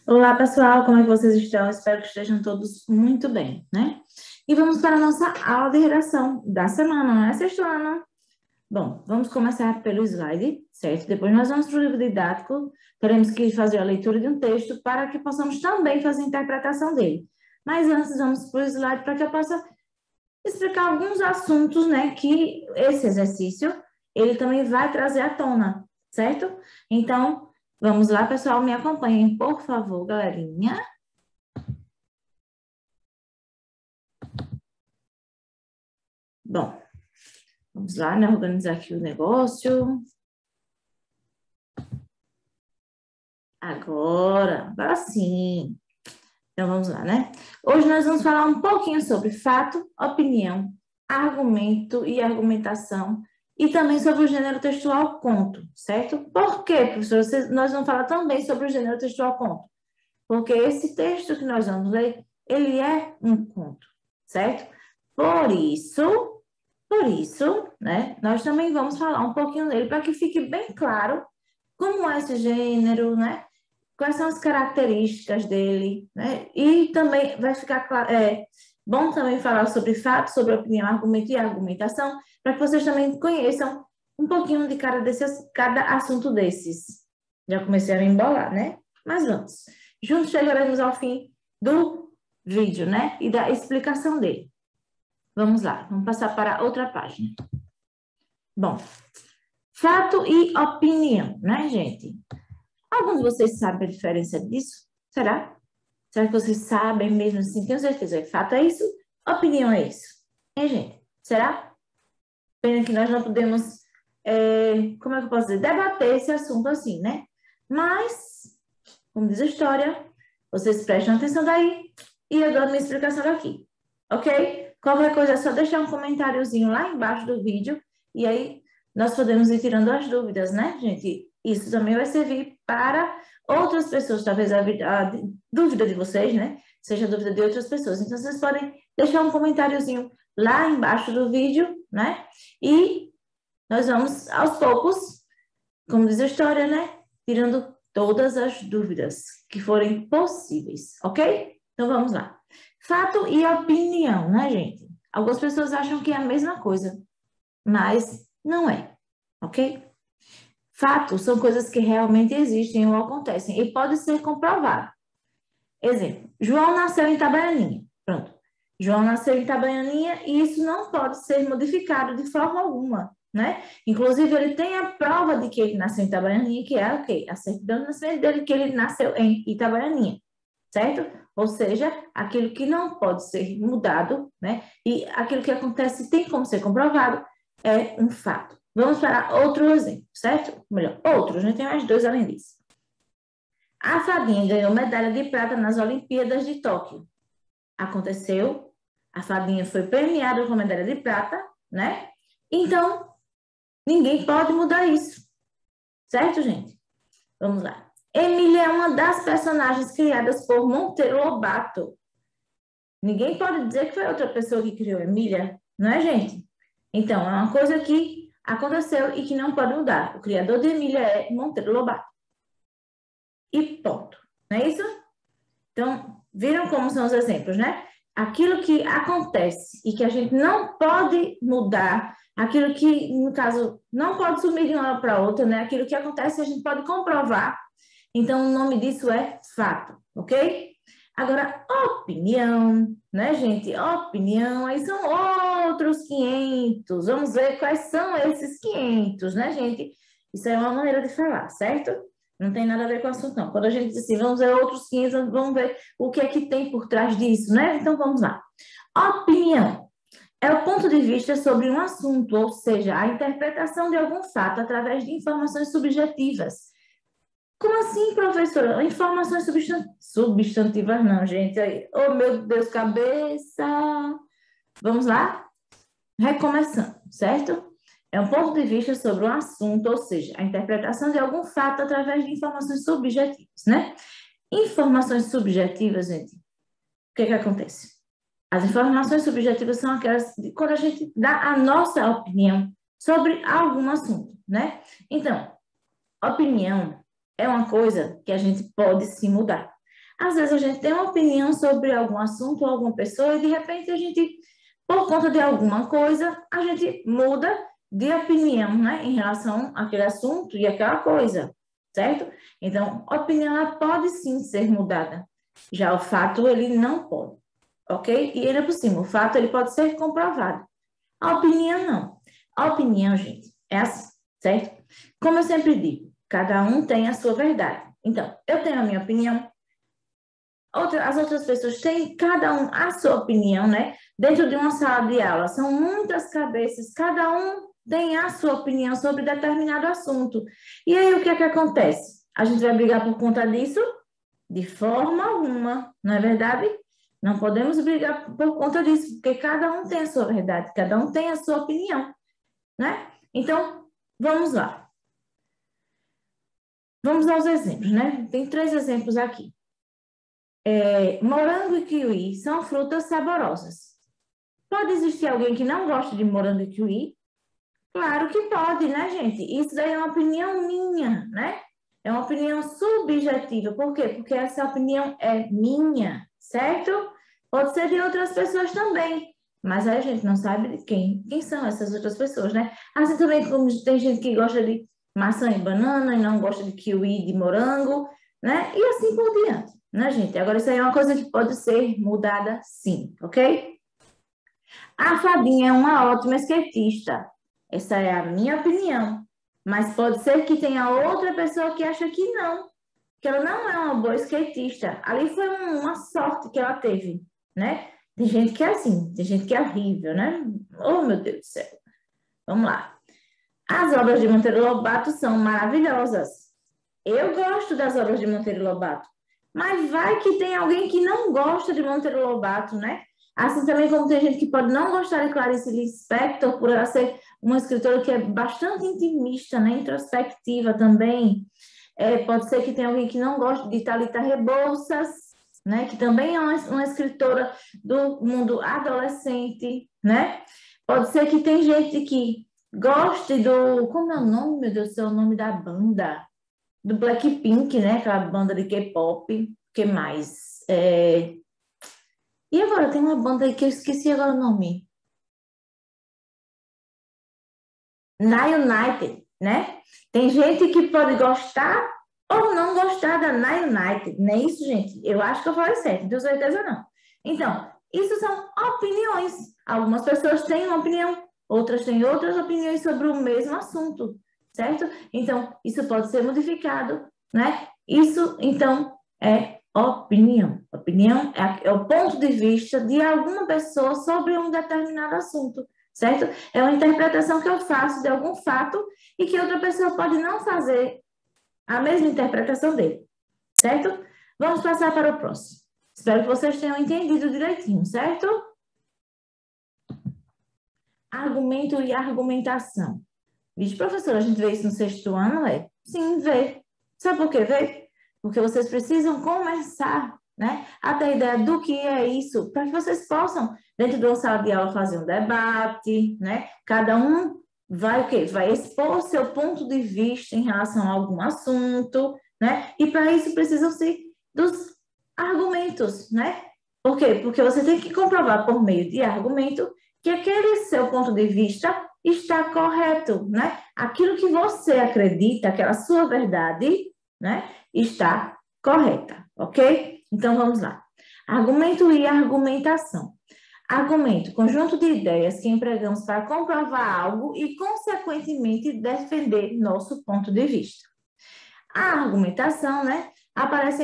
Olá, pessoal, como é que vocês estão? Espero que estejam todos muito bem, né? E vamos para a nossa aula de redação da semana, não é, sexto ano? Bom, vamos começar pelo slide, certo? Depois nós vamos para o livro didático, teremos que fazer a leitura de um texto para que possamos também fazer a interpretação dele. Mas antes, vamos para o slide para que eu possa explicar alguns assuntos, né, que esse exercício, ele também vai trazer à tona, certo? Então, vamos lá, pessoal, me acompanhem, por favor, galerinha. Bom, vamos lá, né, organizar aqui o negócio. Agora sim. Então, vamos lá, né? Hoje nós vamos falar um pouquinho sobre fato, opinião, argumento e argumentação, e também sobre o gênero textual conto, certo? Por quê, professor? Nós vamos falar também sobre o gênero textual conto, porque esse texto que nós vamos ler, ele é um conto, certo? Por isso, né, nós também vamos falar um pouquinho dele para que fique bem claro como é esse gênero, né? Quais são as características dele, né? E também vai ficar bom também falar sobre fatos, sobre opinião, argumento e argumentação, para que vocês também conheçam um pouquinho de cada assunto desses. Já comecei a me embolar, né? Mas vamos. Juntos chegaremos ao fim do vídeo, né? E da explicação dele. Vamos lá, vamos passar para outra página. Bom, fato e opinião, né, gente? Alguns de vocês sabem a diferença disso? Será? Será que vocês sabem mesmo assim? Tenho certeza. Fato é isso? Opinião é isso? Hein, gente? Será? Pena que nós não podemos, como é que eu posso dizer? Debater esse assunto assim, né? Mas, como diz a história, vocês prestam atenção daí e eu dou a minha explicação daqui. Ok? Qualquer coisa é só deixar um comentáriozinho lá embaixo do vídeo e aí nós podemos ir tirando as dúvidas, né, gente? Isso também vai servir para outras pessoas, talvez a dúvida de vocês, né, seja a dúvida de outras pessoas. Então, vocês podem deixar um comentáriozinho lá embaixo do vídeo, né? E nós vamos, aos poucos, como diz a história, né, tirando todas as dúvidas que forem possíveis, ok? Então, vamos lá. Fato e opinião, né, gente? Algumas pessoas acham que é a mesma coisa, mas não é, ok? Fatos são coisas que realmente existem ou acontecem e pode ser comprovado. Exemplo, João nasceu em Itabaianinha. Pronto. João nasceu em Itabaianinha e isso não pode ser modificado de forma alguma, né? Inclusive, ele tem a prova de que ele nasceu em Itabaianinha, que é o quê? A certidão de nascimento dele, que ele nasceu em Itabaianinha, certo? Ou seja, aquilo que não pode ser mudado, né? E aquilo que acontece tem como ser comprovado, é um fato. Vamos para outro exemplo, certo? Melhor, outros, né? Tem mais dois além disso. A fadinha ganhou medalha de prata nas Olimpíadas de Tóquio. Aconteceu, a fadinha foi premiada com medalha de prata, né? Então, ninguém pode mudar isso, certo, gente? Vamos lá. Emília é uma das personagens criadas por Monteiro Lobato. Ninguém pode dizer que foi outra pessoa que criou Emília, não é, gente? Então, é uma coisa que aconteceu e que não pode mudar. O criador de Emília é Monteiro Lobato. E ponto. Não é isso? Então, viram como são os exemplos, né? Aquilo que acontece e que a gente não pode mudar, aquilo que, no caso, não pode sumir de uma hora para outra, né? Aquilo que acontece a gente pode comprovar. Então, o nome disso é fato, ok? Agora, opinião, né, gente? Opinião, aí são outros 500. Vamos ver quais são esses 500, né, gente? Isso é uma maneira de falar, certo? Não tem nada a ver com o assunto, não. Quando a gente diz assim, vamos ver outros 500, vamos ver o que é que tem por trás disso, né? Então, vamos lá. Opinião é o ponto de vista sobre um assunto, ou seja, a interpretação de algum fato através de informações subjetivas. Como assim, professora? Informações substantivas, não, gente. Oh, meu Deus, cabeça. Vamos lá? Recomeçando, certo? É um ponto de vista sobre um assunto, ou seja, a interpretação de algum fato através de informações subjetivas, né? Informações subjetivas, gente, o que acontece? As informações subjetivas são aquelas de quando a gente dá a nossa opinião sobre algum assunto, né? Então, opinião é uma coisa que a gente pode se mudar. Às vezes a gente tem uma opinião sobre algum assunto ou alguma pessoa e de repente a gente, por conta de alguma coisa, a gente muda de opinião, né, em relação àquele assunto e àquela coisa, certo? Então, a opinião ela pode sim ser mudada. Já o fato, ele não pode, ok? E ainda por cima, o fato, ele pode ser comprovado. A opinião, não. A opinião, gente, é assim, certo? Como eu sempre digo, cada um tem a sua verdade. Então, eu tenho a minha opinião, as outras pessoas têm cada um a sua opinião, né? Dentro de uma sala de aula, são muitas cabeças, cada um tem a sua opinião sobre determinado assunto. E aí, o que é que acontece? A gente vai brigar por conta disso? De forma alguma, não é verdade? Não podemos brigar por conta disso, porque cada um tem a sua verdade, cada um tem a sua opinião, né? Então, vamos lá. Vamos aos exemplos, né? Tem 3 exemplos aqui. Morango e kiwi são frutas saborosas. Pode existir alguém que não gosta de morango e kiwi? Claro que pode, né, gente? Isso daí é uma opinião minha, né? É uma opinião subjetiva. Por quê? Porque essa opinião é minha, certo? Pode ser de outras pessoas também. Mas aí a gente não sabe de quem são essas outras pessoas, né? Assim também como tem gente que gosta de maçã e banana e não gosta de kiwi e de morango, né? E assim por diante, né, gente? Agora, isso aí é uma coisa que pode ser mudada sim, ok? A Fabinha é uma ótima skatista. Essa é a minha opinião. Mas pode ser que tenha outra pessoa que acha que não, que ela não é uma boa skatista. Ali foi uma sorte que ela teve, né? Tem gente que é assim, tem gente que é horrível, né? Oh, meu Deus do céu. Vamos lá. As obras de Monteiro Lobato são maravilhosas. Eu gosto das obras de Monteiro Lobato. Mas vai que tem alguém que não gosta de Monteiro Lobato, né? Assim também como tem gente que pode não gostar de Clarice Lispector, por ela ser uma escritora que é bastante intimista, né? Introspectiva também. Pode ser que tenha alguém que não goste de Thalita Rebouças, né? Que também é uma escritora do mundo adolescente, né? Pode ser que tem gente que goste do... Como é o nome, meu Deus do céu, o nome da banda? Do Blackpink, né? Aquela banda de K-pop. Que mais? E agora, tem uma banda aí que eu esqueci agora o nome. Na United, né? Tem gente que pode gostar ou não gostar da Na United, não é isso, gente? Eu acho que eu falei certo, não tenho certeza não. Então, isso são opiniões. Algumas pessoas têm uma opinião, outras têm outras opiniões sobre o mesmo assunto, certo? Então, isso pode ser modificado, né? Isso, então, é opinião. Opinião é o ponto de vista de alguma pessoa sobre um determinado assunto, certo? É uma interpretação que eu faço de algum fato e que outra pessoa pode não fazer a mesma interpretação dele, certo? Vamos passar para o próximo. Espero que vocês tenham entendido direitinho, certo? Argumento e argumentação. Vixe, professora, a gente vê isso no 6º ano, é? Sim, vê. Sabe por que vê? Porque vocês precisam começar, né, a ter ideia do que é isso, para que vocês possam, dentro de uma sala de aula, fazer um debate, né? Cada um vai o quê? Vai expor seu ponto de vista em relação a algum assunto, né? E para isso precisam-se dos argumentos, né? Por quê? Porque você tem que comprovar por meio de argumento que aquele seu ponto de vista está correto, né? Aquilo que você acredita, aquela sua verdade, né, está correta, ok? Então, vamos lá. Argumento e argumentação. Argumento, conjunto de ideias que empregamos para comprovar algo e, consequentemente, defender nosso ponto de vista. A argumentação, né, aparece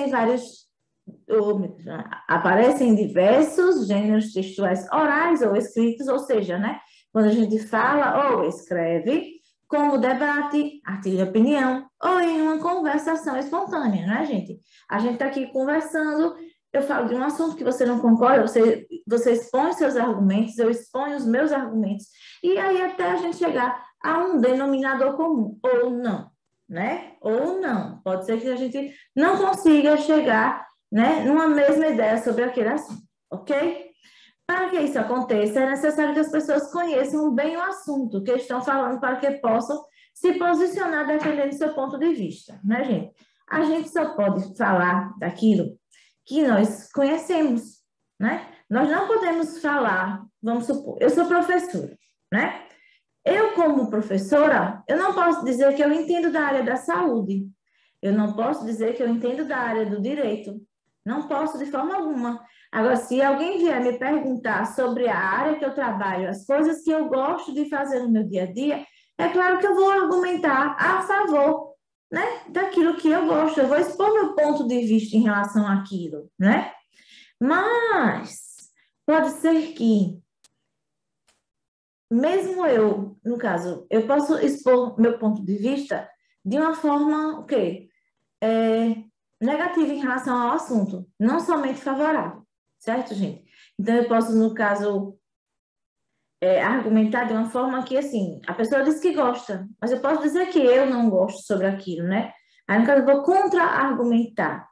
em diversos gêneros textuais orais ou escritos, ou seja, né, quando a gente fala ou escreve, como debate, artigo de opinião, ou em uma conversação espontânea, né, gente? A gente está aqui conversando, eu falo de um assunto que você não concorda, você expõe seus argumentos, eu exponho os meus argumentos, e aí até a gente chegar a um denominador comum, ou não, né? Ou não. Pode ser que a gente não consiga chegar, né, numa mesma ideia sobre aquele assunto, ok? Para que isso aconteça, é necessário que as pessoas conheçam bem o assunto que estão falando para que possam se posicionar defendendo seu ponto de vista, né, gente? A gente só pode falar daquilo que nós conhecemos, né? Nós não podemos falar, vamos supor, eu sou professora, né? Eu, como professora, eu não posso dizer que eu entendo da área da saúde. Eu não posso dizer que eu entendo da área do direito. Não posso de forma alguma. Agora, se alguém vier me perguntar sobre a área que eu trabalho, as coisas que eu gosto de fazer no meu dia a dia, é claro que eu vou argumentar a favor, né, daquilo que eu gosto. Eu vou expor meu ponto de vista em relação àquilo, né? Mas pode ser que, mesmo eu, no caso, eu posso expor meu ponto de vista de uma forma, o quê? Negativa em relação ao assunto, não somente favorável, certo, gente? Então, eu posso, no caso, argumentar de uma forma que, assim, a pessoa diz que gosta, mas eu posso dizer que eu não gosto sobre aquilo, né? Aí, no caso, eu vou contra-argumentar.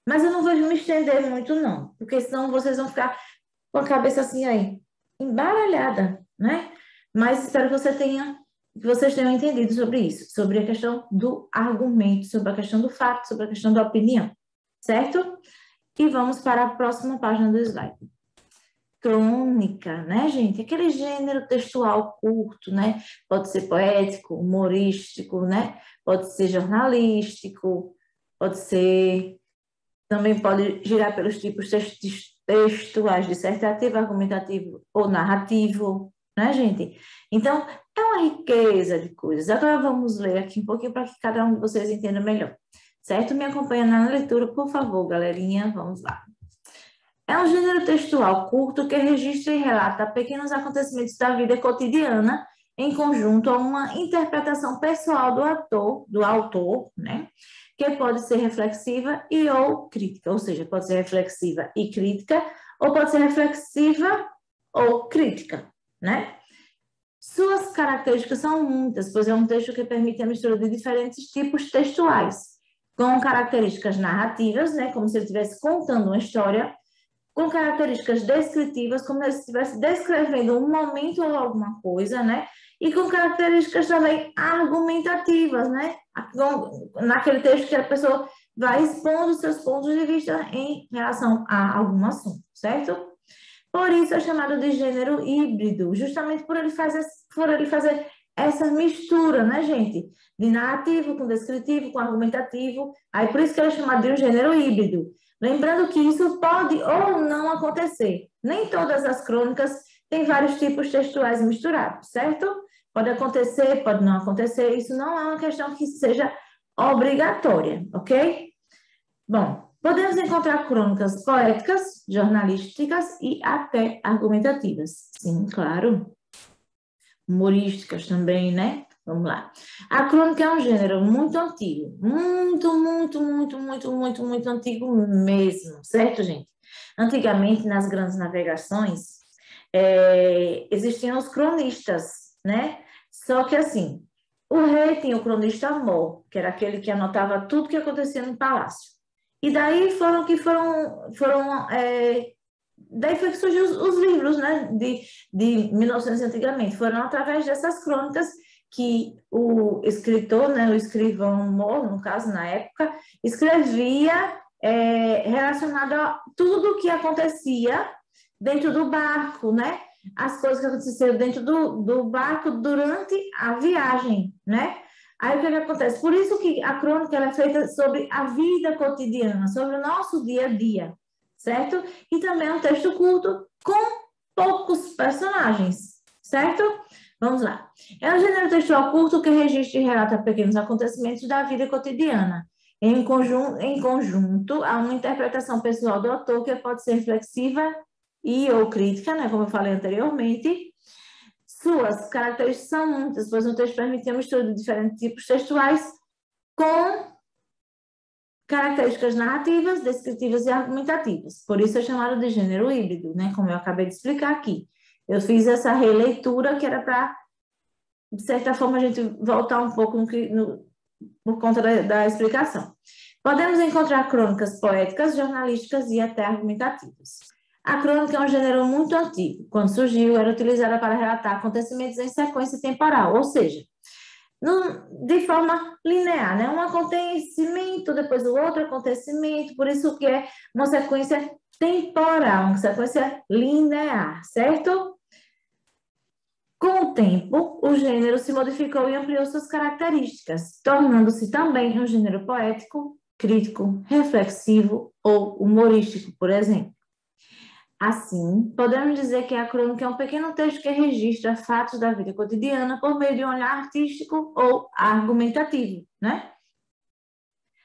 Mas eu não vou me estender muito, não, porque senão vocês vão ficar com a cabeça assim aí, embaralhada, né? Mas espero que vocês tenham entendido sobre isso, sobre a questão do argumento, sobre a questão do fato, sobre a questão da opinião, certo? E vamos para a próxima página do slide. Crônica, né, gente? Aquele gênero textual curto, né? Pode ser poético, humorístico, né? Pode ser jornalístico, pode ser... Também pode girar pelos tipos textuais, dissertativo, argumentativo ou narrativo, né, gente? Então, é uma riqueza de coisas. Agora vamos ler aqui um pouquinho para que cada um de vocês entenda melhor. Certo? Me acompanha na leitura, por favor, galerinha. Vamos lá. É um gênero textual curto que registra e relata pequenos acontecimentos da vida cotidiana em conjunto a uma interpretação pessoal do autor, né? Que pode ser reflexiva e ou crítica, ou seja, pode ser reflexiva e crítica, ou pode ser reflexiva ou crítica, né? Suas características são muitas, pois é um texto que permite a mistura de diferentes tipos textuais, com características narrativas, né? Como se ele estivesse contando uma história, com características descritivas, como se estivesse descrevendo um momento ou alguma coisa, né? E com características também argumentativas, né? Naquele texto que a pessoa vai expondo seus pontos de vista em relação a algum assunto, certo? Por isso é chamado de gênero híbrido, justamente por ele fazer essa mistura, né, gente? De narrativo com descritivo, com argumentativo. Aí por isso que ele é chamado de um gênero híbrido. Lembrando que isso pode ou não acontecer. Nem todas as crônicas têm vários tipos textuais misturados, certo? Pode acontecer, pode não acontecer. Isso não é uma questão que seja obrigatória, ok? Bom, podemos encontrar crônicas poéticas, jornalísticas e até argumentativas. Sim, claro. Humorísticas também, né? Vamos lá. A crônica é um gênero muito antigo, muito antigo mesmo, certo, gente? Antigamente, nas grandes navegações, existiam os cronistas, né? Só que assim, o rei tinha o cronista-mor, que era aquele que anotava tudo que acontecia no palácio. E daí daí foi que surgiu os livros, né, de 1900 antigamente. Foram através dessas crônicas que o escritor, né, o escrivão Moore, no caso, na época, escrevia relacionado a tudo o que acontecia dentro do barco, né? As coisas que aconteceram dentro do barco durante a viagem, né? Aí o que acontece? Por isso que a crônica ela é feita sobre a vida cotidiana, sobre o nosso dia a dia, certo? E também é um texto curto com poucos personagens, certo? Vamos lá. É um gênero textual curto que registra e relata pequenos acontecimentos da vida cotidiana. Em conjunto, há uma interpretação pessoal do autor que pode ser reflexiva e ou crítica, né? Como eu falei anteriormente. Suas características são muitas, pois o texto permite a mistura de diferentes tipos textuais com características narrativas, descritivas e argumentativas. Por isso é chamado de gênero híbrido, né? Como eu acabei de explicar aqui. Eu fiz essa releitura que era para, de certa forma, a gente voltar um pouco por conta da explicação. Podemos encontrar crônicas poéticas, jornalísticas e até argumentativas. A crônica é um gênero muito antigo. Quando surgiu, era utilizada para relatar acontecimentos em sequência temporal, ou seja, de forma linear, né? Um acontecimento, depois o outro acontecimento, por isso que é uma sequência temporal, uma sequência linear, certo? Com o tempo, o gênero se modificou e ampliou suas características, tornando-se também um gênero poético, crítico, reflexivo ou humorístico, por exemplo. Assim, podemos dizer que a crônica é um pequeno texto que registra fatos da vida cotidiana por meio de um olhar artístico ou argumentativo, né?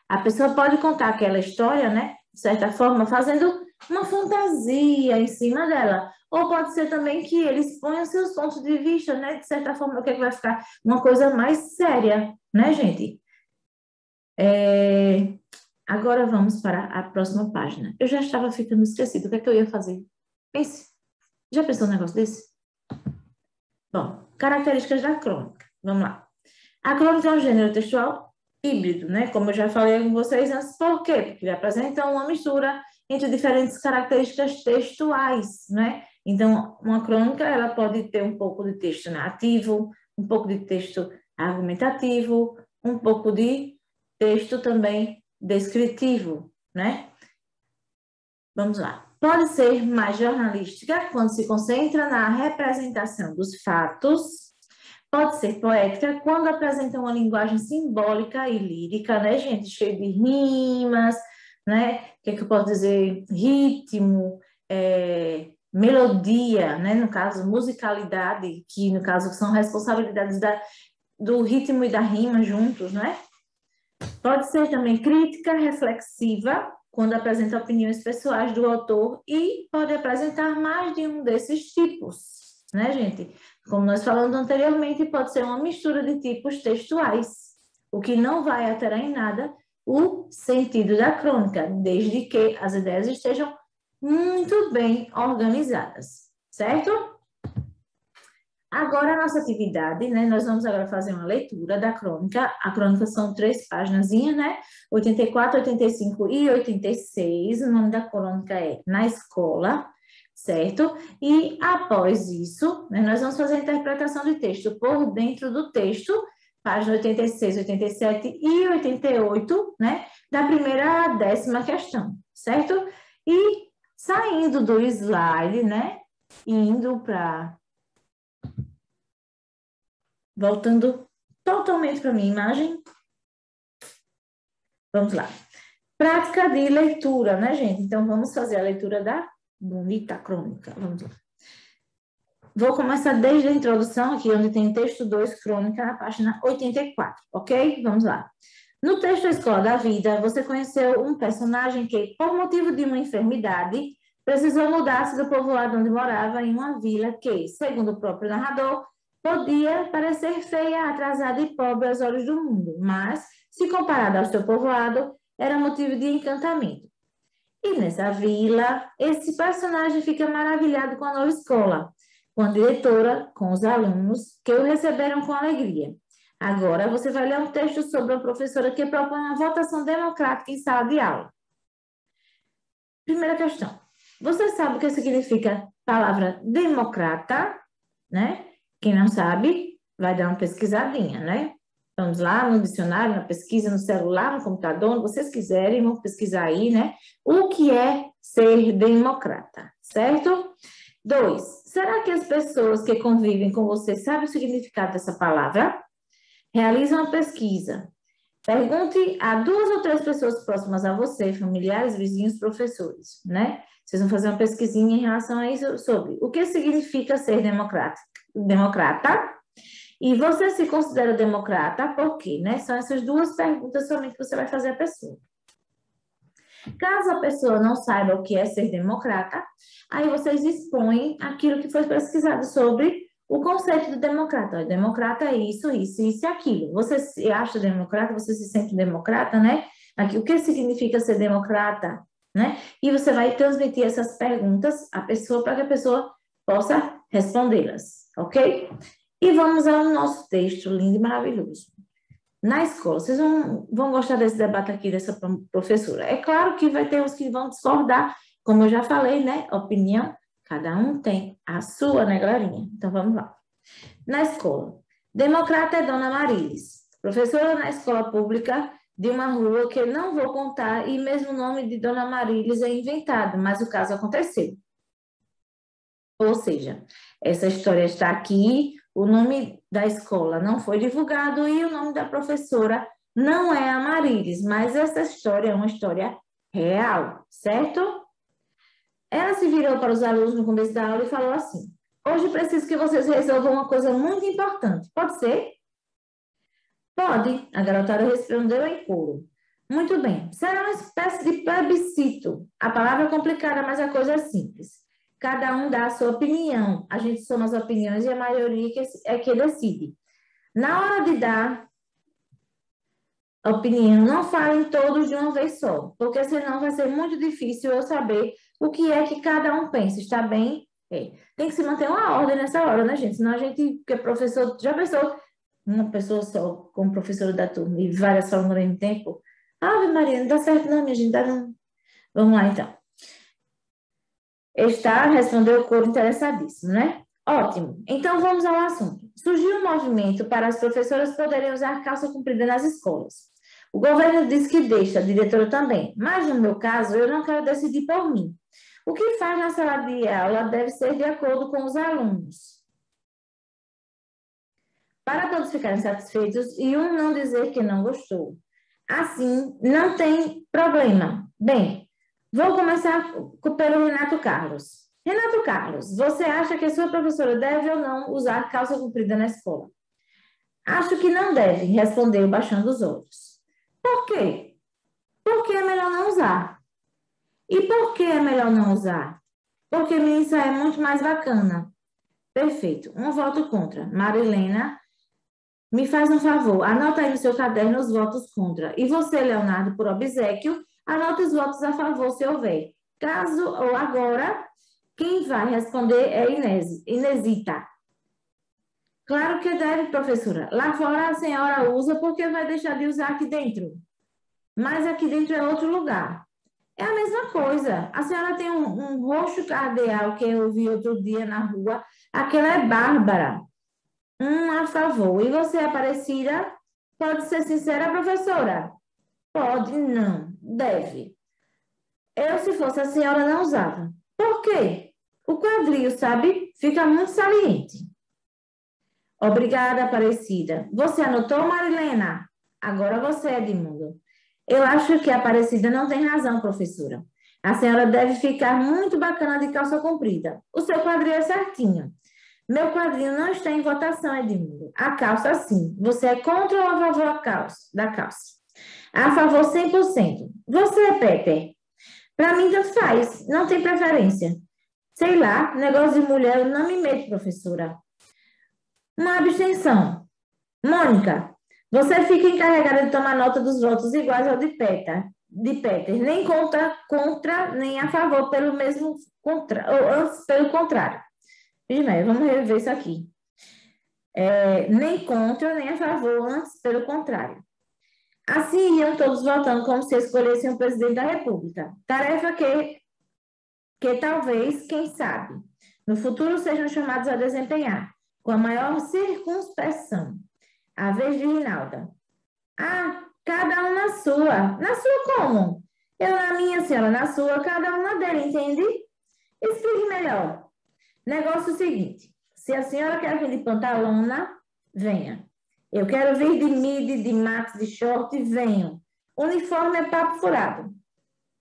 A pessoa pode contar aquela história, né? De certa forma, fazendo uma fantasia em cima dela. Ou pode ser também que eles ponham seus pontos de vista, né? De certa forma, o que é que vai ficar? Uma coisa mais séria, né, gente? Agora vamos para a próxima página. Eu já estava ficando esquecido. O que é que eu ia fazer? Pense. Já pensou num negócio desse? Bom, características da crônica. Vamos lá. A crônica é um gênero textual híbrido, né? Como eu já falei com vocês antes, por quê? Porque ele apresenta uma mistura entre diferentes características textuais, né? Então, uma crônica, ela pode ter um pouco de texto narrativo, um pouco de texto argumentativo, um pouco de texto também descritivo, né? Vamos lá. Pode ser mais jornalística quando se concentra na representação dos fatos. Pode ser poética quando apresenta uma linguagem simbólica e lírica, né, gente? Cheio de rimas, né? O que é que eu posso dizer? Ritmo, melodia, né? No caso, musicalidade, que no caso são responsabilidades do ritmo e da rima juntos, né? Pode ser também crítica reflexiva, quando apresenta opiniões pessoais do autor, e pode apresentar mais de um desses tipos, né, gente? Como nós falamos anteriormente, pode ser uma mistura de tipos textuais, o que não vai alterar em nada o sentido da crônica, desde que as ideias estejam muito bem organizadas, certo? Agora, a nossa atividade, né? Nós vamos agora fazer uma leitura da crônica. A crônica são 3 páginas, né? 84, 85 e 86. O nome da crônica é Na Escola, certo? E após isso, né, nós vamos fazer a interpretação de texto por dentro do texto, página 86, 87 e 88, né? Da primeira à 10ª questão, certo? E saindo do slide, né? Indo para... Voltando totalmente para a minha imagem. Vamos lá. Prática de leitura, né, gente? Então, vamos fazer a leitura da bonita crônica. Vamos lá. Vou começar desde a introdução aqui, onde tem texto 2, crônica, na página 84, ok? Vamos lá. No texto A Escola da Vida, você conheceu um personagem que, por motivo de uma enfermidade, precisou mudar-se do povoado onde morava em uma vila que, segundo o próprio narrador, podia parecer feia, atrasada e pobre aos olhos do mundo, mas, se comparada ao seu povoado, era motivo de encantamento. E nessa vila, esse personagem fica maravilhado com a nova escola, com a diretora, com os alunos, que o receberam com alegria. Agora, você vai ler um texto sobre uma professora que propõe uma votação democrática em sala de aula. Primeira questão. Você sabe o que significa a palavra democrata, né? Quem não sabe, vai dar uma pesquisadinha, né? Vamos lá no dicionário, na pesquisa, no celular, no computador, onde vocês quiserem, vão pesquisar aí, né? O que é ser democrata, certo? 2. Será que as pessoas que convivem com você sabem o significado dessa palavra? Realize uma pesquisa. Pergunte a 2 ou 3 pessoas próximas a você, familiares, vizinhos, professores, né? Vocês vão fazer uma pesquisinha em relação a isso sobre o que significa ser democrata. E você se considera democrata por quê, né? São essas 2 perguntas somente que você vai fazer à pessoa. Caso a pessoa não saiba o que é ser democrata, aí vocês expõem aquilo que foi pesquisado sobre o conceito do democrata. O democrata é isso, isso, isso e aquilo. Você se acha democrata, você se sente democrata, né? Aqui, o que significa ser democrata, né? E você vai transmitir essas perguntas à pessoa para que a pessoa possa respondê-las, ok? E vamos ao nosso texto lindo e maravilhoso. Na escola, vocês vão gostar desse debate aqui dessa professora. É claro que vai ter uns que vão discordar, como eu já falei, né? Opinião, cada um tem a sua, né, galerinha? Então, vamos lá. Na escola, Democrata é Dona Marilis, professora na escola pública de uma rua que eu não vou contar, e mesmo o nome de Dona Marilis é inventado, mas o caso aconteceu. Ou seja, essa história está aqui, o nome da escola não foi divulgado e o nome da professora não é a Marilis, mas essa história é uma história real, certo? Ela se virou para os alunos no começo da aula e falou assim: hoje preciso que vocês resolvam uma coisa muito importante. Pode ser? Pode, a garotada respondeu em coro. Muito bem, será uma espécie de plebiscito. A palavra é complicada, mas a coisa é simples. Cada um dá a sua opinião. A gente soma as opiniões e a maioria é que decide. Na hora de dar a opinião, não falem todos de uma vez só, porque senão vai ser muito difícil eu saber o que é que cada um pensa. Está bem? É. Tem que se manter uma ordem nessa hora, né, gente? Senão a gente, porque professor, já pensou uma pessoa só como professora da turma e várias falando ao mesmo tempo? Ave Maria, não dá certo não, minha gente. Não. Vamos lá, então. Está, respondeu o coro interessadíssimo, né? Ótimo. Então, vamos ao assunto. Surgiu um movimento para as professoras poderem usar calça comprida nas escolas. O governo disse que deixa, a diretora também. Mas, no meu caso, eu não quero decidir por mim. O que faz na sala de aula deve ser de acordo com os alunos. Para todos ficarem satisfeitos e um não dizer que não gostou. Assim, não tem problema. Bem, vou começar pelo Renato Carlos. Renato Carlos, você acha que a sua professora deve ou não usar calça comprida na escola? Acho que não deve, respondeu baixando os olhos. Por quê? Porque é melhor não usar. E por que é melhor não usar? Porque isso é muito mais bacana. Perfeito. Um voto contra. Marilena, me faz um favor, anota aí no seu caderno os votos contra. E você, Leonardo, por obséquio, anota os votos a favor, se houver. Caso ou agora, quem vai responder é Inesita. Claro que deve, professora. Lá fora a senhora usa porque vai deixar de usar aqui dentro. Mas aqui dentro é outro lugar. É a mesma coisa. A senhora tem um roxo cardeal que eu vi outro dia na rua. Aquela é Bárbara. A favor. E você, Aparecida, pode ser sincera, professora? Pode, não, deve. Eu, se fosse a senhora, não usava. Por quê? O quadril, sabe, fica muito saliente. Obrigada, Aparecida. Você anotou, Marilena? Agora você, Edmundo. Eu acho que a Aparecida não tem razão, professora. A senhora deve ficar muito bacana de calça comprida. O seu quadril é certinho. Meu quadrinho não está em votação, Edmundo. A calça, sim. Você é contra ou a favor da calça? A favor 100%. Você, Peter? Para mim, tanto faz. Não tem preferência. Sei lá, negócio de mulher eu não me meto, professora. Uma abstenção. Mônica, você fica encarregada de tomar nota dos votos iguais ao de Peter. Nem contra, nem a favor, pelo mesmo ou pelo contrário. Vamos rever isso aqui. Nem contra, nem a favor, antes pelo contrário. Assim iam todos votando como se escolhessem o presidente da República. Tarefa que talvez, quem sabe, no futuro sejam chamados a desempenhar, com a maior circunspeção. A vez de Rinalda. Cada um na sua. Na sua como? Eu na minha, senhora, na sua, cada um na dele, entende? Explique melhor. Negócio seguinte. Se a senhora quer vir de pantalona, venha. Eu quero vir de midi, de max, de short, venham. Uniforme é papo furado.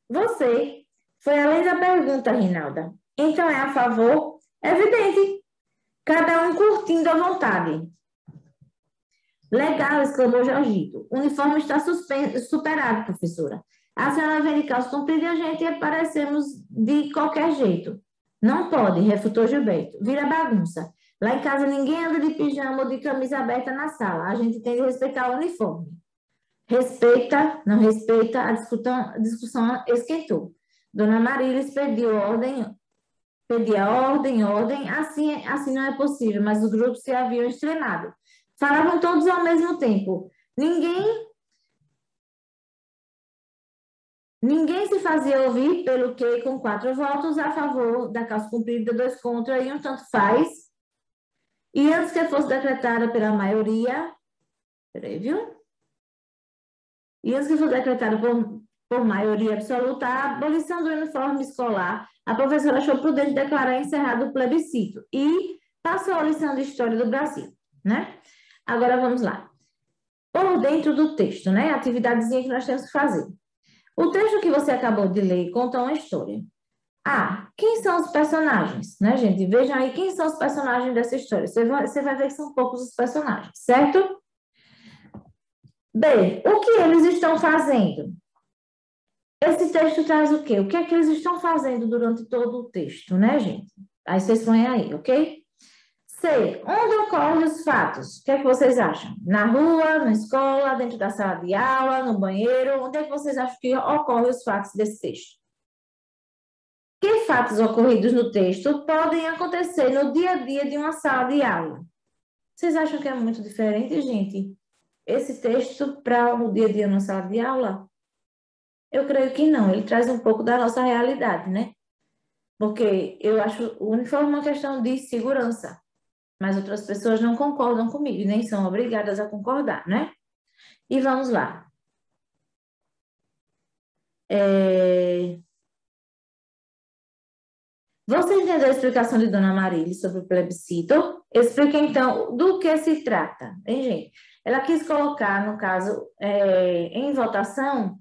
Você foi além da pergunta, Rinalda. Então é a favor? Evidente. Cada um curtindo à vontade. Legal, exclamou Jorgito. O uniforme está superado, professora. A senhora vem de calça comprida e a gente aparecemos de qualquer jeito. Não pode, refutou Gilberto. Vira bagunça. Lá em casa ninguém anda de pijama ou de camisa aberta na sala. A gente tem de respeitar o uniforme. Respeita, não respeita, a discussão esquentou. Dona Marília pedia ordem, assim não é possível, mas os grupos se haviam extremado. Falavam todos ao mesmo tempo. Ninguém se fazia ouvir, pelo que, com 4 votos a favor da calça comprida, 2 contra e um tanto faz, E antes que fosse decretada pela maioria, peraí, viu? E antes que fosse decretada por maioria absoluta, a abolição do uniforme escolar, a professora achou prudente declarar encerrado o plebiscito e passou a lição de história do Brasil, né? Agora vamos lá. Por dentro do texto, né? A atividadezinha que nós temos que fazer. O texto que você acabou de ler conta uma história. Ah, quem são os personagens, né, gente? Vejam aí quem são os personagens dessa história. Você vai ver que são poucos os personagens, certo? B, o que eles estão fazendo? Esse texto traz o quê? O que é que eles estão fazendo durante todo o texto, né, gente? Aí vocês põem aí, ok? C, onde ocorrem os fatos? O que é que vocês acham? Na rua, na escola, dentro da sala de aula, no banheiro? Onde é que vocês acham que ocorrem os fatos desse texto? Que fatos ocorridos no texto podem acontecer no dia a dia de uma sala de aula? Vocês acham que é muito diferente, gente? Esse texto para o dia a dia na sala de aula? Eu creio que não, ele traz um pouco da nossa realidade, né? Porque eu acho o uniforme uma questão de segurança, mas outras pessoas não concordam comigo e nem são obrigadas a concordar, né? E vamos lá. Você entendeu a explicação de Dona Marília sobre o plebiscito? Explica, então, do que se trata. Hein, gente? Ela quis colocar, no caso, em votação,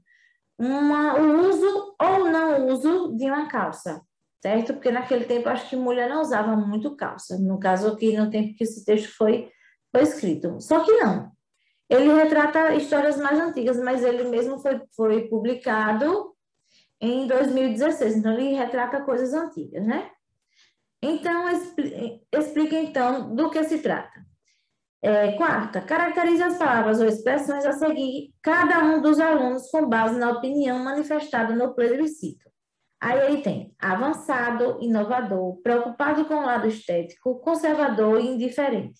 o uso ou não uso de uma calça, certo? Porque naquele tempo, acho que mulher não usava muito calça. No caso aqui, no tempo que esse texto foi escrito. Só que não. Ele retrata histórias mais antigas, mas ele mesmo foi publicado em 2016, então ele retrata coisas antigas, né? Então, explica então do que se trata. Quarta, caracterize as palavras ou expressões a seguir cada um dos alunos com base na opinião manifestada no plebiscito. Aí ele tem avançado, inovador, preocupado com o lado estético, conservador e indiferente.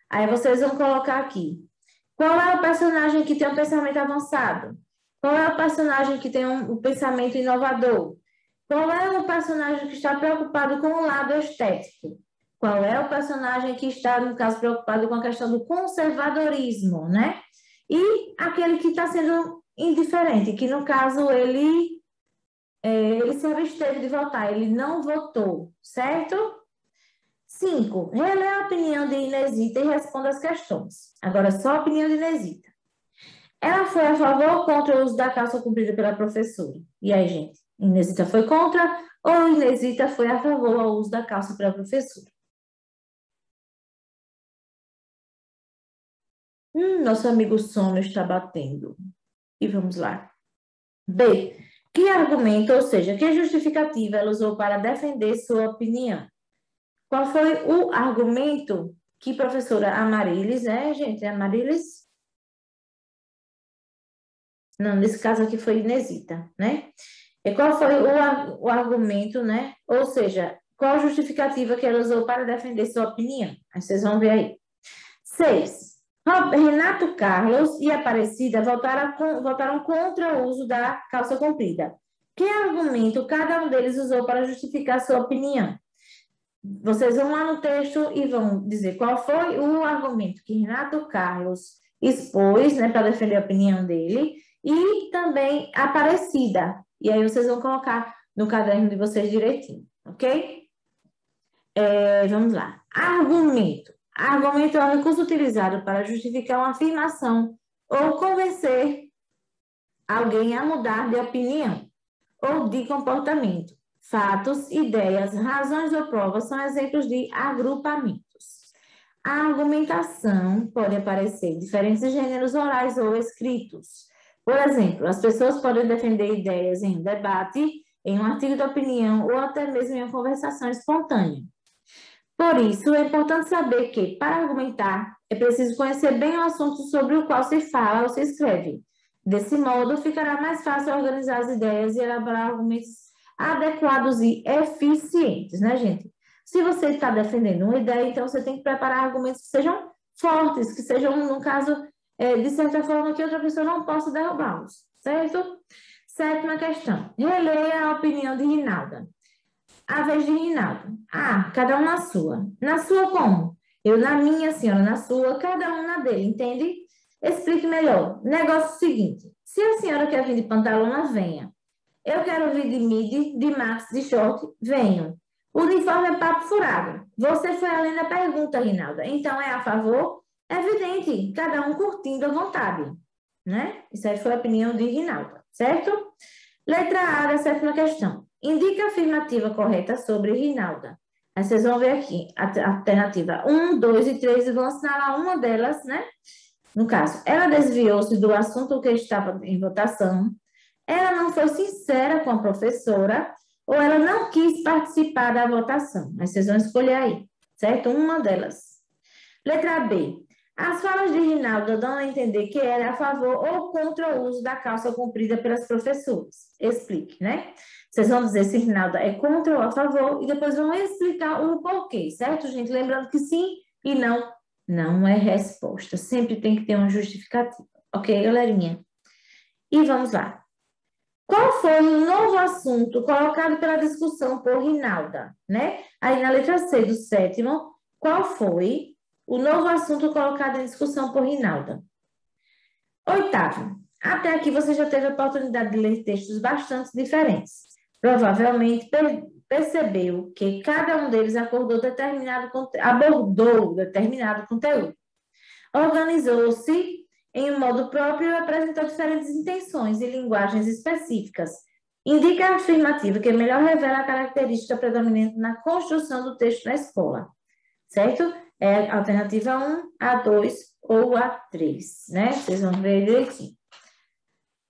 Aí vocês vão colocar aqui. Qual é o personagem que tem um pensamento avançado? Qual é o personagem que tem um pensamento inovador? Qual é o personagem que está preocupado com o lado estético? Qual é o personagem que está, no caso, preocupado com a questão do conservadorismo, né? E aquele que está sendo indiferente, que no caso ele se absteve de votar, ele não votou, certo? 5. Relê a opinião de Inesita e responda as questões. Agora, só a opinião de Inesita. Ela foi a favor ou contra o uso da calça comprida pela professora? E aí, gente? Inesita foi contra ou Inesita foi a favor ao uso da calça pela professora? Nosso amigo sono está batendo. E vamos lá. B. Que argumento, ou seja, que justificativa ela usou para defender sua opinião? Qual foi o argumento que a professora Amarilis, né, gente? Amarilis? Não, nesse caso aqui foi Inesita, né? E qual foi o argumento, né? Ou seja, qual a justificativa que ela usou para defender sua opinião? Aí vocês vão ver aí. 6. Renato Carlos e Aparecida votaram contra o uso da calça comprida. Que argumento cada um deles usou para justificar sua opinião? Vocês vão lá no texto e vão dizer qual foi o argumento que Renato Carlos expôs, né, para defender a opinião dele, e também Aparecida. E aí vocês vão colocar no caderno de vocês direitinho, ok? Vamos lá. Argumento. Argumento é um recurso utilizado para justificar uma afirmação ou convencer alguém a mudar de opinião ou de comportamento. Fatos, ideias, razões ou provas são exemplos de agrupamentos. A argumentação pode aparecer em diferentes gêneros orais ou escritos. Por exemplo, as pessoas podem defender ideias em um debate, em um artigo de opinião ou até mesmo em uma conversação espontânea. Por isso, é importante saber que, para argumentar, é preciso conhecer bem o assunto sobre o qual se fala ou se escreve. Desse modo, ficará mais fácil organizar as ideias e elaborar argumentos adequados e eficientes, né, gente? Se você está defendendo uma ideia, então você tem que preparar argumentos que sejam fortes, que sejam, no caso, de certa forma, que outra pessoa não possa derrubá-los, certo? Sétima questão. Releia a opinião de Rinalda. A vez de Rinaldo. Cada um na sua. Na sua como? Eu na minha, a senhora na sua, cada um na dele, entende? Explique melhor. Negócio seguinte: se a senhora quer vir de pantalona, venha. Eu quero vir de midi, de max, de short, venho. O uniforme é papo furado. Você foi além da pergunta, Rinalda. Então, é a favor? É evidente, cada um curtindo à vontade, né? Isso aí foi a opinião de Rinalda, certo? Letra A da sétima questão. Indique a afirmativa correta sobre Rinalda. Aí vocês vão ver aqui, a alternativa 1, 2 e 3, e vão assinalar uma delas, né? No caso, ela desviou-se do assunto que estava em votação, ela não foi sincera com a professora, ou ela não quis participar da votação. Aí vocês vão escolher aí, certo? Uma delas. Letra B. As falas de Rinalda dão a entender que ela é a favor ou contra o uso da calça comprida pelas professoras. Explique, né? Vocês vão dizer se Rinalda é contra ou a favor e depois vão explicar o porquê, certo, gente? Lembrando que sim e não, não é resposta. Sempre tem que ter uma justificativa. Ok, galerinha? E vamos lá. Qual foi o novo assunto colocado pela discussão por Rinalda, né? Aí na letra C do sétimo, qual foi o novo assunto colocado em discussão por Rinalda? Oitavo, até aqui você já teve a oportunidade de ler textos bastante diferentes. Provavelmente percebeu que cada um deles abordou determinado conteúdo. Organizou-se em um modo próprio e apresentou diferentes intenções e linguagens específicas. Indica a afirmativa que melhor revela a característica predominante na construção do texto na escola, certo? É a alternativa 1, a 2 ou a 3, né? Vocês vão ver direitinho.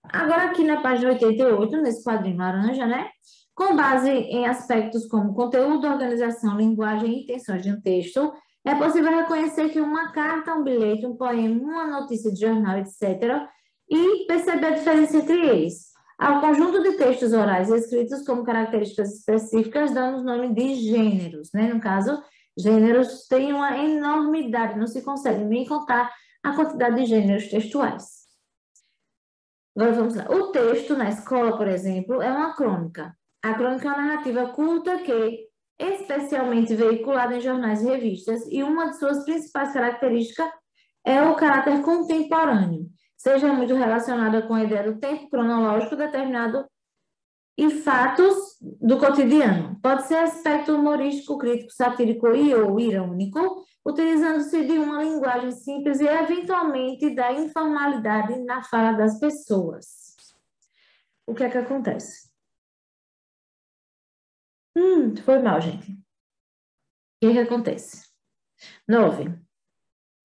Agora aqui na página 88, nesse quadrinho laranja, né? Com base em aspectos como conteúdo, organização, linguagem e intenções de um texto, é possível reconhecer que uma carta, um bilhete, um poema, uma notícia de jornal, etc., e perceber a diferença entre eles. Ao conjunto de textos orais escritos como características específicas, damos o nome de gêneros, né? No caso, gêneros têm uma enormidade, não se consegue nem contar a quantidade de gêneros textuais. Agora vamos lá. O texto na escola, por exemplo, é uma crônica. A crônica é uma narrativa curta que especialmente veiculada em jornais e revistas, e uma de suas principais características é o caráter contemporâneo, seja muito relacionada com a ideia do tempo cronológico determinado e fatos do cotidiano. Pode ser aspecto humorístico, crítico, satírico e ou irônico, utilizando-se de uma linguagem simples e, eventualmente, da informalidade na fala das pessoas. O que é que acontece? Foi mal, gente. O que é que acontece? 9.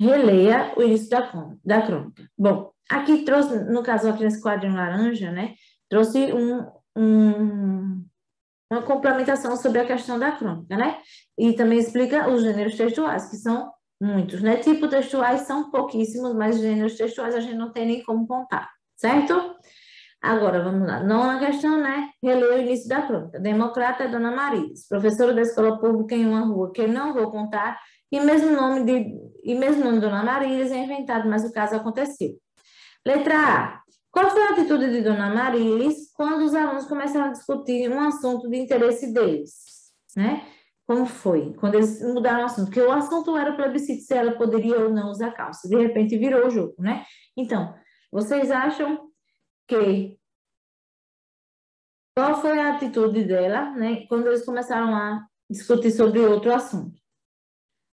Releia o início da crônica. Bom, aqui trouxe, no caso aqui nesse quadrinho laranja, né? Trouxe uma complementação sobre a questão da crônica, né? E também explica os gêneros textuais, que são muitos, né? Tipos textuais são pouquíssimos, mas gêneros textuais a gente não tem nem como contar, certo? Agora, vamos lá. Nona questão, né? Releia o início da crônica. Democrata é Dona Marilis, professora da escola pública em uma rua que não vou contar, e mesmo nome de Dona Marilis é inventado, mas o caso aconteceu. Letra A. Qual foi a atitude de Dona Marilis quando os alunos começaram a discutir um assunto de interesse deles? Né? Como foi? Quando eles mudaram o assunto. Porque o assunto era o plebiscito, se ela poderia ou não usar calça. De repente virou o jogo, né? Então, vocês acham que qual foi a atitude dela, né, quando eles começaram a discutir sobre outro assunto?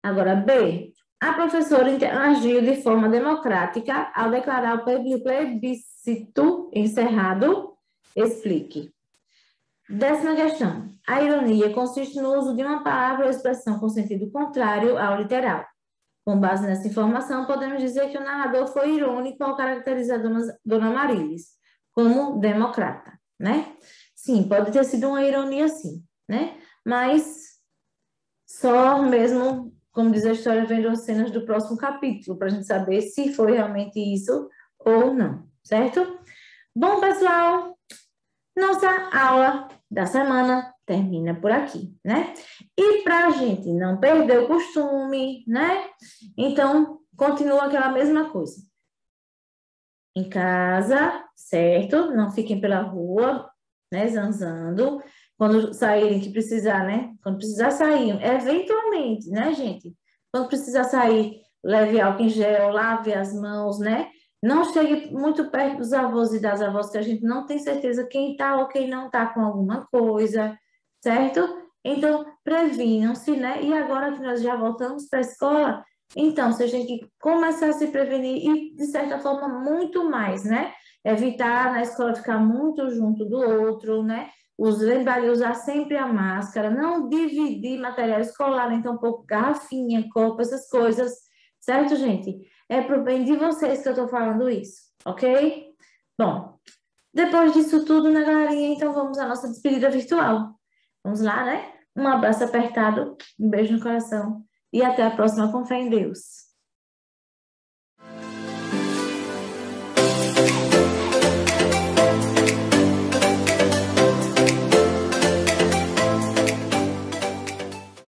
Agora, B. A professora agiu de forma democrática ao declarar o plebiscito encerrado. Explique. 10ª questão. A ironia consiste no uso de uma palavra ou expressão com sentido contrário ao literal. Com base nessa informação, podemos dizer que o narrador foi irônico ao caracterizar Dona Marilis como democrata, né? Sim, pode ter sido uma ironia, sim, né? Mas só mesmo, como diz a história, vendo as cenas do próximo capítulo, para a gente saber se foi realmente isso ou não, certo? Bom, pessoal, nossa aula da semana termina por aqui, né? E para a gente não perder o costume, né? Então, continua aquela mesma coisa. Em casa, certo? Não fiquem pela rua, né? Zanzando. Quando saírem que precisar, né? Quando precisar, sair. Eventualmente, né, gente? Quando precisar sair, leve álcool em gel, lave as mãos, né? Não chegue muito perto dos avós e das avós, que a gente não tem certeza quem está ou quem não está com alguma coisa, certo? Então, previnam-se, né? E agora que nós já voltamos para a escola, então, vocês têm que começar a se prevenir e, de certa forma, muito mais, né? Evitar na escola ficar muito junto do outro, né? Lembrar de usar sempre a máscara, não dividir material escolar, então, um pouco garrafinha, copo, essas coisas, certo, gente? É pro bem de vocês que eu tô falando isso, ok? Bom, depois disso tudo, né, galerinha? Então, vamos à nossa despedida virtual. Vamos lá, né? Um abraço apertado, um beijo no coração e até a próxima com fé em Deus.